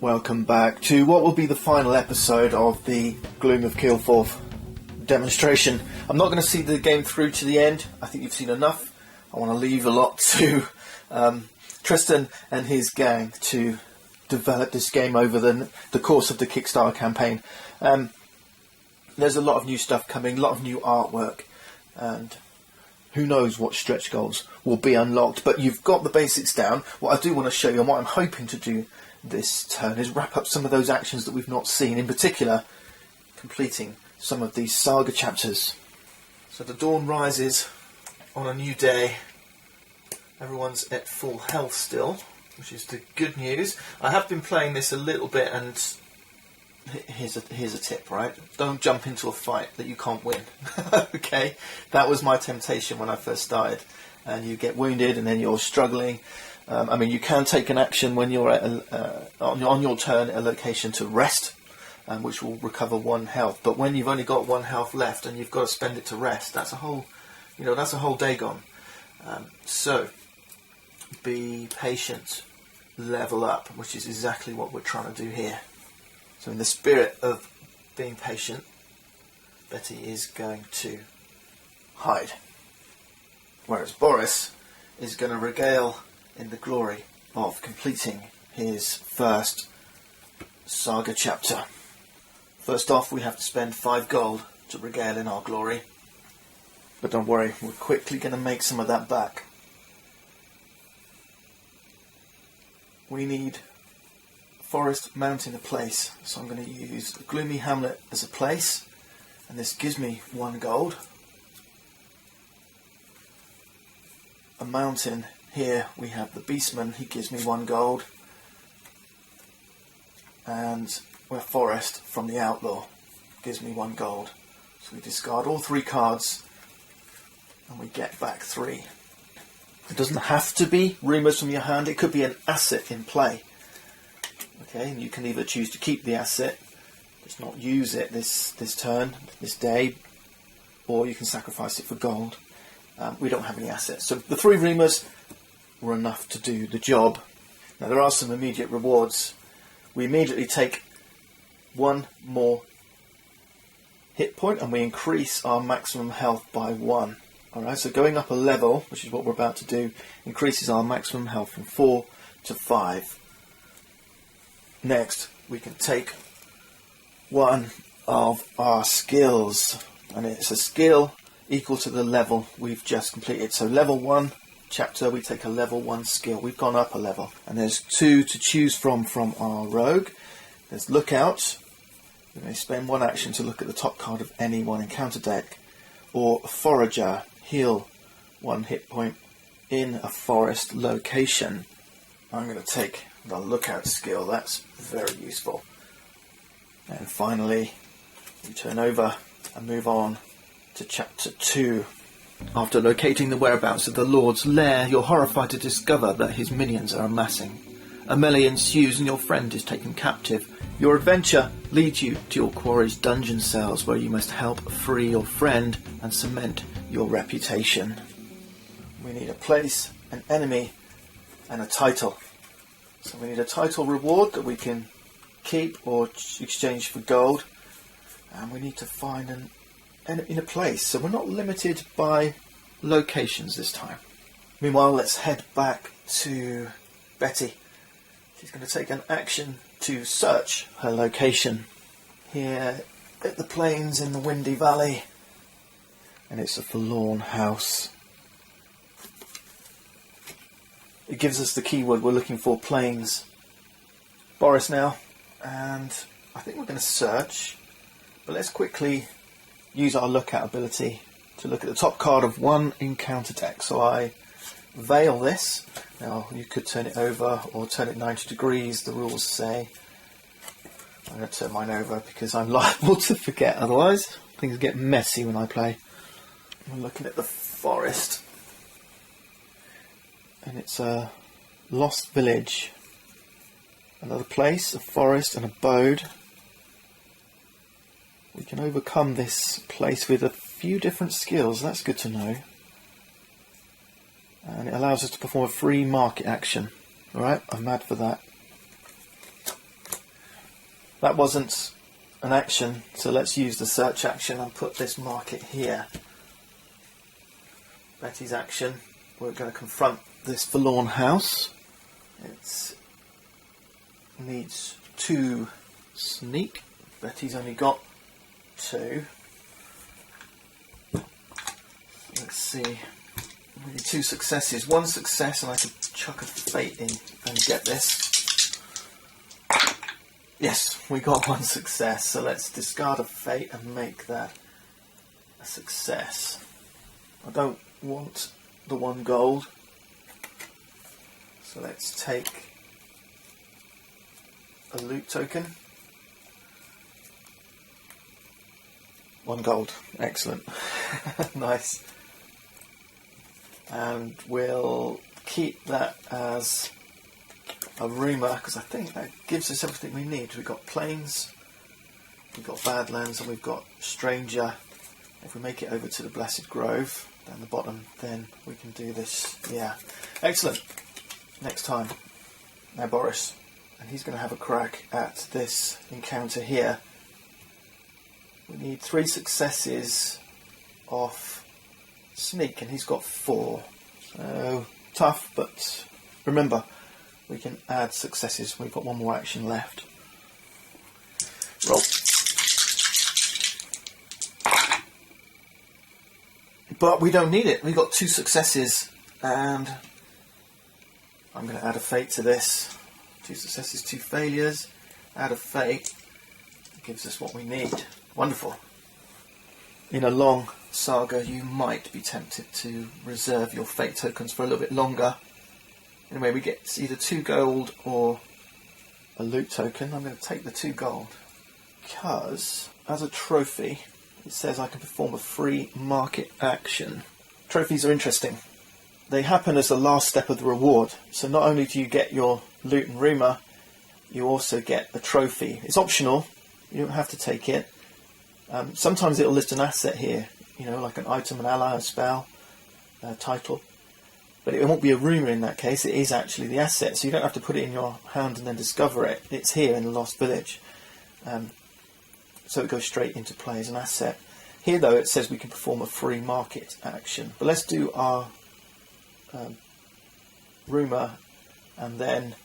Welcome back to what will be the final episode of the Gloom of Kilforth demonstration. I'm not going to see the game through to the end. I think you've seen enough. I want to leave a lot to Tristan and his gang to develop this game over the course of the Kickstarter campaign. There's a lot of new stuff coming, a lot of new artwork, and who knows what stretch goals will be unlocked. But you've got the basics down. What I do want to show you, and what I'm hoping to do this turn, is wrap up some of those actions that we've not seen, in particular completing some of these saga chapters. So the dawn rises on a new day. Everyone's at full health still, which is the good news. I have been playing this a little bit, and here's a tip, right? Don't jump into a fight that you can't win. Okay, that was my temptation when I first started, and you get wounded and then you're struggling. I mean, you can take an action when you're at on your turn at a location to rest, which will recover 1 health. But when you've only got 1 health left and you've got to spend it to rest, that's a whole day gone. So be patient, level up, which is exactly what we're trying to do here. So in the spirit of being patient, Betty is going to hide, whereas Boris is going to regale in the glory of completing his first saga chapter. First off, we have to spend 5 gold to regale in our glory. But don't worry, we're quickly going to make some of that back. We need Forest Mountain a place, so I'm going to use the Gloomy Hamlet as a place, and this gives me 1 gold. A mountain. Here we have the Beastman, he gives me 1 gold. And we're Forest from the Outlaw, gives me 1 gold. So we discard all 3 cards and we get back 3. It doesn't have to be rumours from your hand, it could be an asset in play. Okay, and you can either choose to keep the asset, just not use it this turn, this day, or you can sacrifice it for gold. We don't have any assets. So the 3 rumours were enough to do the job. Now there are some immediate rewards. We immediately take 1 more hit point and we increase our maximum health by 1. Alright, so going up a level, which is what we're about to do, increases our maximum health from 4 to 5. Next, we can take 1 of our skills, and it's a skill equal to the level we've just completed. So level 1 chapter, we take a level 1 skill. We've gone up a level, and there's 2 to choose from our rogue. There's Lookout. We may spend 1 action to look at the top card of any 1 encounter deck, or Forager, heal 1 hit point in a forest location. I'm going to take the Lookout skill, that's very useful. And finally, we turn over and move on to chapter 2. After locating the whereabouts of the Lord's lair, you're horrified to discover that his minions are amassing. A melee ensues and your friend is taken captive. Your adventure leads you to your quarry's dungeon cells, where you must help free your friend and cement your reputation. We need a place, an enemy, and a title. So we need a title reward that we can keep or exchange for gold, and we need to find an in a place, so we're not limited by locations this time. Meanwhile, let's head back to Betty. She's going to take an action to search her location here at the plains in the Windy Valley, and it's a forlorn house. It gives us the keyword we're looking for, plains. Boris now, and I think we're going to search, but let's quickly use our Lookout ability to look at the top card of 1 encounter deck. So I veil this. Now you could turn it over or turn it 90 degrees, the rules say. I'm going to turn mine over because I'm liable to forget otherwise. Things get messy when I play. I'm looking at the forest, and it's a lost village. Another place, a forest, an abode. We can overcome this place with a few different skills, that's good to know. And it allows us to perform a free market action. Alright, I'm mad for that. that wasn't an action, so let's use the search action and put this market here. Betty's action. We're going to confront this forlorn house. It needs 2 sneak. Betty's only got 2. Let's see. We need 2 successes. 1 success, and I could chuck a fate in and get this. Yes, we got 1 success. So let's discard a fate and make that a success. I don't want the 1 gold. So let's take a loot token. 1 gold. Excellent. Nice. And we'll keep that as a rumour, because I think that gives us everything we need. We've got plains, we've got badlands, and we've got stranger. If we make it over to the Blessed Grove down the bottom, then we can do this. Yeah, excellent. Next time. Now Boris, and he's going to have a crack at this encounter here. We need 3 successes off sneak, and he's got 4. So tough, but remember, we can add successes. We've got 1 more action left. Roll. But we don't need it. We've got 2 successes, and I'm going to add a fate to this. 2 successes, 2 failures. Add a fate. It gives us what we need. Wonderful. In a long saga, you might be tempted to reserve your fate tokens for a little bit longer. Anyway, we get either 2 gold or a loot token. I'm going to take the 2 gold because, as a trophy, it says I can perform a free market action. Trophies are interesting. They happen as the last step of the reward. So not only do you get your loot and rumour, you also get a trophy. It's optional. You don't have to take it. Sometimes it'll list an asset here, you know, like an item, an ally, a spell, a title. But it won't be a rumour in that case. It is actually the asset, so you don't have to put it in your hand and then discover it. It's here in the Lost Village. So it goes straight into play as an asset. Here, though, it says we can perform a free market action. But let's do our rumour and then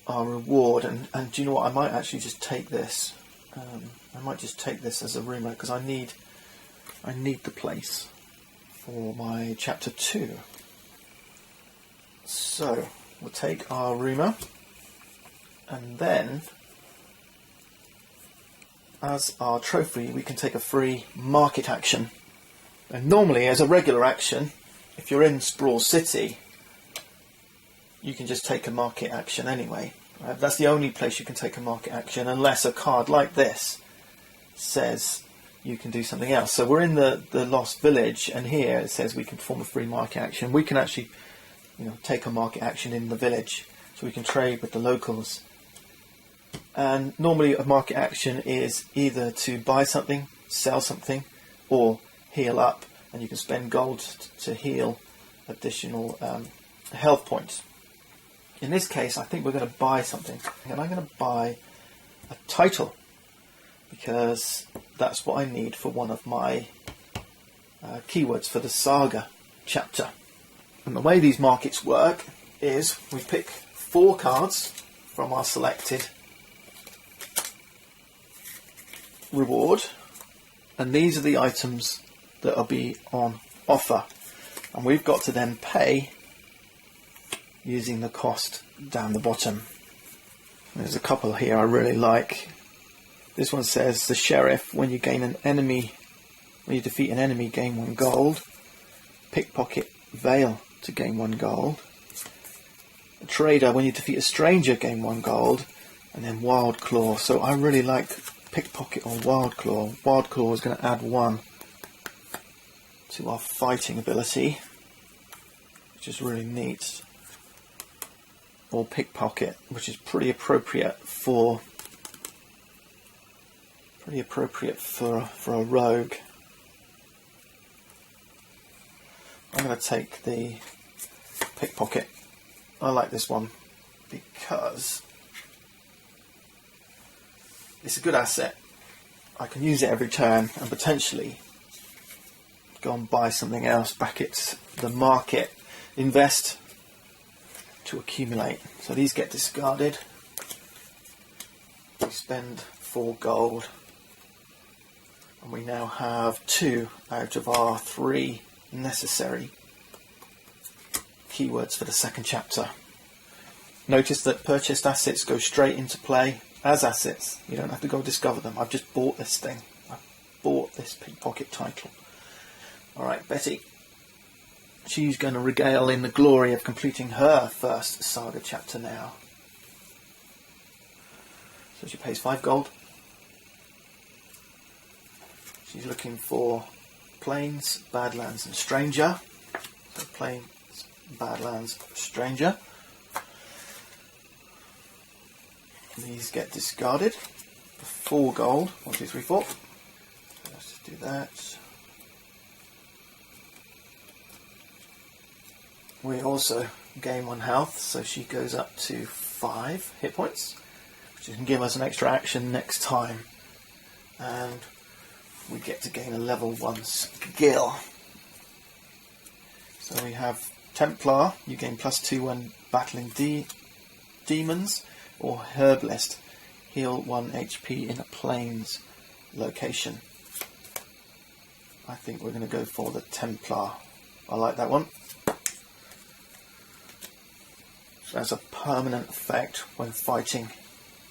our reward. And do you know what? I might actually just take this. I might just take this as a rumour because I need the place for my chapter 2. So we'll take our rumour, and then as our trophy we can take a free market action. And normally, as a regular action, if you're in Sprawl City, you can just take a market action anyway. Right? That's the only place you can take a market action, unless a card like this says you can do something else. So we're in the Lost Village, and here it says we can perform a free market action. We can actually, you know, take a market action in the village, so we can trade with the locals. And normally a market action is either to buy something, sell something, or heal up, and you can spend gold to heal additional health points. In this case, I think we're going to buy something, and I'm going to buy a title because that's what I need for one of my keywords for the saga chapter. And the way these markets work is we pick 4 cards from our selected reward, and these are the items that will be on offer, and we've got to then pay using the cost down the bottom. There's a couple here I really like. This one says the sheriff, when you defeat an enemy, gain 1 gold. Pickpocket veil to gain 1 gold. A trader, when you defeat a stranger, gain 1 gold. And then wild claw. So I really like pickpocket or wild claw. Wild claw is going to add 1 to our fighting ability, which is really neat. Or pickpocket, which is pretty appropriate for a rogue. I'm going to take the pickpocket. I like this one because it's a good asset. I can use it every turn and potentially go and buy something else back at the market. Invest to accumulate. So these get discarded. We spend 4 gold. And we now have 2 out of our 3 necessary keywords for the second chapter. Notice that purchased assets go straight into play as assets. You don't have to go discover them. I've just bought this thing. I've bought this pickpocket title. Alright, Betty. She's going to regale in the glory of completing her first saga chapter now. So she pays 5 gold. She's looking for Plains, Badlands and Stranger. So Plains, Badlands, Stranger. These get discarded for 4 gold. 1, 2, 3, 4. Let's just do that. We also gain 1 health, so she goes up to 5 hit points, which can give us an extra action next time. And we get to gain a level 1 skill. So we have Templar, you gain +2 when battling demons, or Herbalist, heal 1 HP in a Plains location. I think we're going to go for the Templar. I like that one. So that's a permanent effect when fighting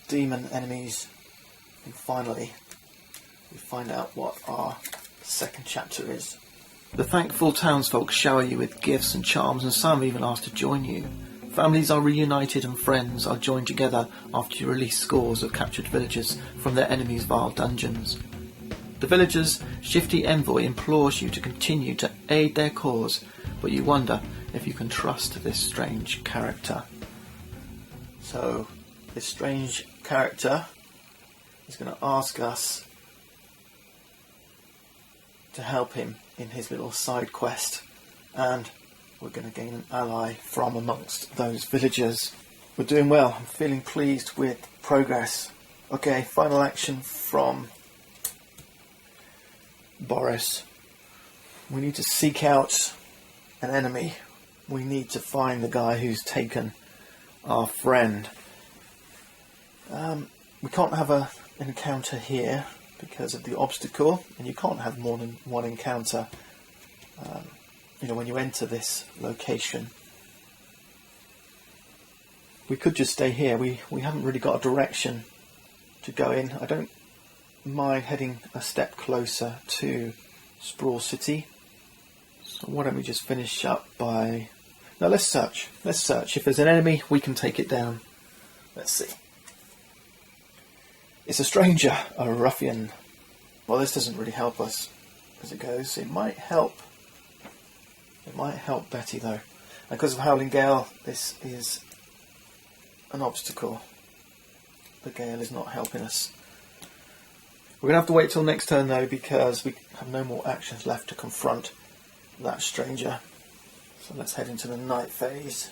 demon enemies. And finally, we find out what our second chapter is. The thankful townsfolk shower you with gifts and charms, and some even ask to join you. Families are reunited and friends are joined together after you release scores of captured villagers from their enemies' vile dungeons. The villagers' shifty envoy implores you to continue to aid their cause, but you wonder if you can trust this strange character. So, this strange character is going to ask us to help him in his little side quest, and we're going to gain an ally from amongst those villagers. We're doing well. I'm feeling pleased with progress. Okay, final action from Boris. We need to seek out an enemy. We need to find the guy who's taken our friend. We can't have an encounter here because of the obstacle, and you can't have more than 1 encounter when you enter this location. We could just stay here. We haven't really got a direction to go in. I don't mind heading a step closer to Sprawl City. So why don't we just finish up by... No, let's search. Let's search. If there's an enemy, we can take it down. Let's see. It's a stranger, a ruffian. Well, this doesn't really help us as it goes. It might help. It might help Betty, though. And because of Howling Gale, this is an obstacle. The gale is not helping us. We're going to have to wait till next turn, though, because we have no more actions left to confront that stranger. So let's head into the night phase.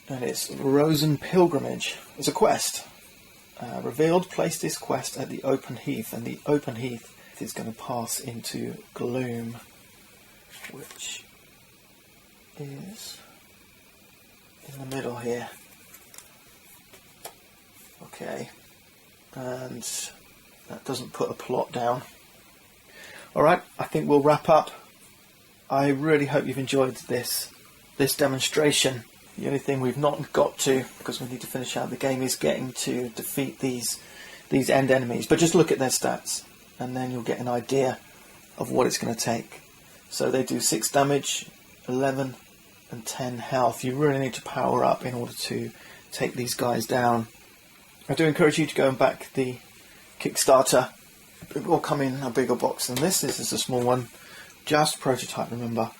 And it's Rosen Pilgrimage. It's a quest. Revealed, place this quest at the open heath, and the open heath is going to pass into Gloom, which is in the middle here. Okay, and that doesn't put a plot down. Alright, I think we'll wrap up. I really hope you've enjoyed this demonstration. The only thing we've not got to, because we need to finish out the game, is getting to defeat these end enemies. But just look at their stats, and then you'll get an idea of what it's going to take. So they do 6 damage, 11 and 10 health. You really need to power up in order to take these guys down. I do encourage you to go and back the Kickstarter. It will come in a bigger box than this. This is a small one. Just prototype, remember.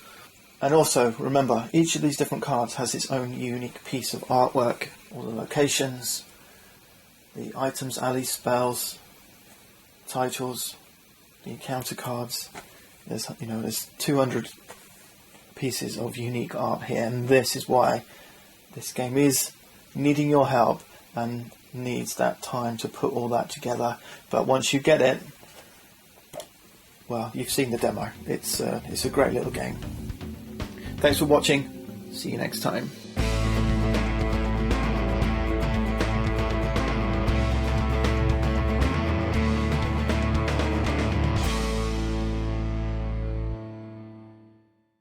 And also, remember, each of these different cards has its own unique piece of artwork. All the locations, the items, allies, spells, titles, the encounter cards. There's 200 pieces of unique art here, and this is why this game is needing your help. And needs that time to put all that together. But once you get it, well, you've seen the demo. It's a great little game. Thanks for watching. See you next time.